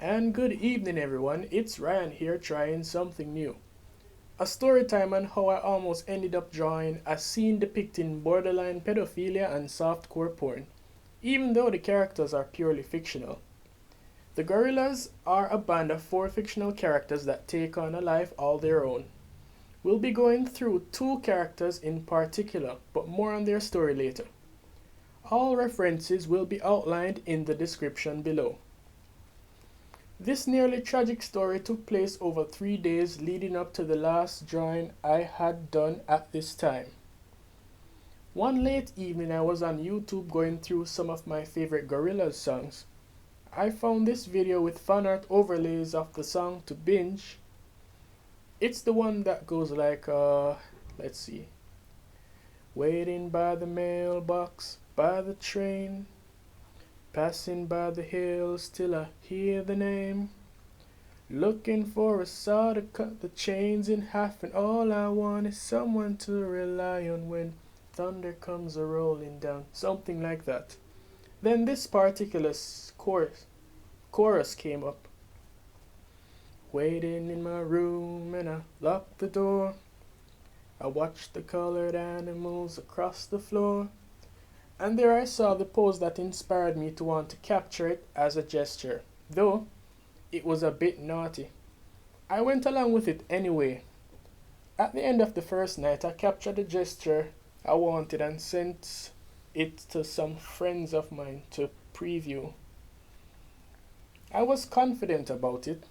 And good evening everyone, it's Ryan here trying something new. A story time on how I almost ended up drawing a scene depicting borderline pedophilia and softcore porn, even though the characters are purely fictional. The Gorillas are a band of 4 fictional characters that take on a life all their own. We'll be going through 2 characters in particular, but more on their story later. All references will be outlined in the description below. This nearly tragic story took place over 3 days leading up to the last drawing I had done at this time. One late evening I was on YouTube going through some of my favorite Gorillaz songs. I found this video with Fanart overlays of the song to binge. It's the one that goes like, let's see. Waiting by the mailbox, by the train. Passing by the hills till I hear the name. Looking for a saw to cut the chains in half, and all I want is someone to rely on when thunder comes a rolling down. Something like that. Then this particular chorus came up. Waiting in my room and I locked the door. I watched the colored animals across the floor. And there I saw the pose that inspired me to want to capture it as a gesture, though it was a bit naughty. I went along with it anyway. At the end of the first night, I captured the gesture I wanted and sent it to some friends of mine to preview. I was confident about it,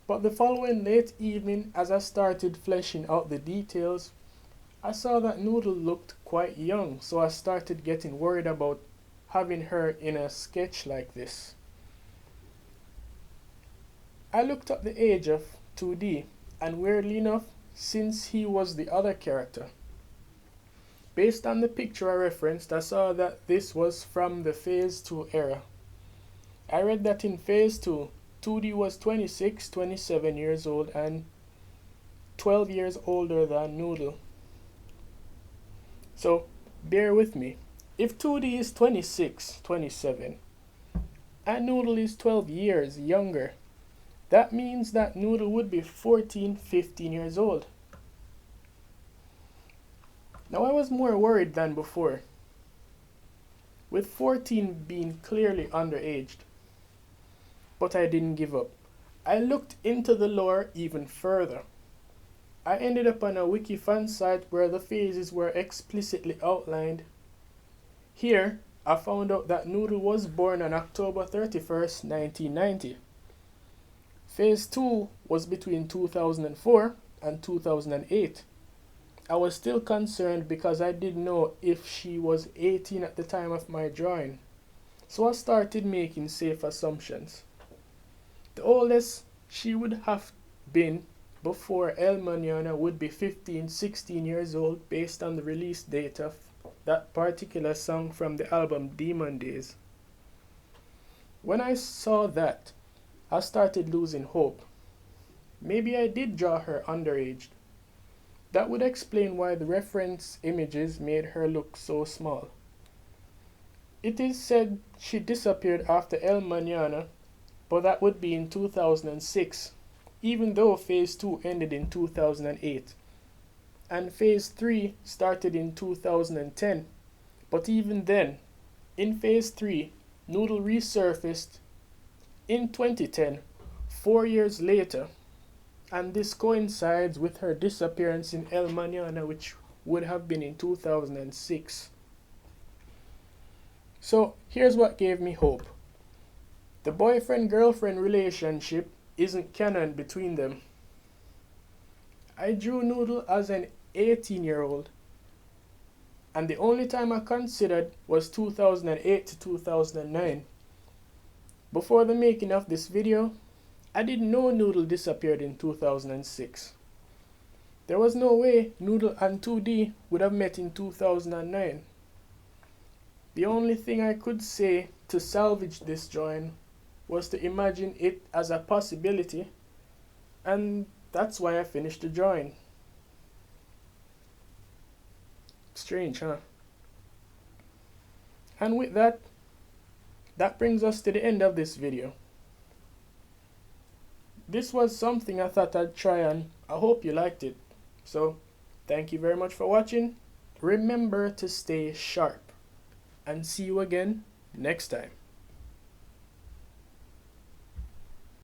but the following late evening, as I started fleshing out the details, I saw that Noodle looked quite young, so I started getting worried about having her in a sketch like this. I looked up the age of 2D, and weirdly enough, since he was the other character. Based on the picture I referenced, I saw that this was from the Phase 2 era. I read that in Phase 2, 2D was 26, 27 years old and 12 years older than Noodle. So, bear with me. If 2D is 26, 27, and Noodle is 12 years younger, that means that Noodle would be 14, 15 years old. Now I was more worried than before, with 14 being clearly underaged. But I didn't give up. I looked into the lore even further. I ended up on a wiki fan site where the phases were explicitly outlined. Here, I found out that Noodle was born on October 31st, 1990. Phase 2 was between 2004 and 2008. I was still concerned because I didn't know if she was 18 at the time of my drawing, so I started making safe assumptions. The oldest she would have been before El Mañana would be 15, 16 years old based on the release date of that particular song from the album Demon Days. When I saw that, I started losing hope. Maybe I did draw her underaged. That would explain why the reference images made her look so small. It is said she disappeared after El Mañana, but that would be in 2006. Even though Phase 2 ended in 2008, and Phase 3 started in 2010. But even then, in Phase 3, Noodle resurfaced in 2010, 4 years later, and this coincides with her disappearance in El Mañana, which would have been in 2006. So here's what gave me hope. The boyfriend-girlfriend relationship isn't canon between them. I drew Noodle as an 18-year-old, and the only time I considered was 2008 to 2009. Before the making of this video, I didn't know Noodle disappeared in 2006. There was no way Noodle and 2D would have met in 2009. The only thing I could say to salvage this drawing was to imagine it as a possibility, and that's why I finished the drawing. Strange, huh? And with that, that brings us to the end of this video. this was something I thought I'd try, and I hope you liked it. So, thank you very much for watching. Remember to stay sharp, and see you again next time.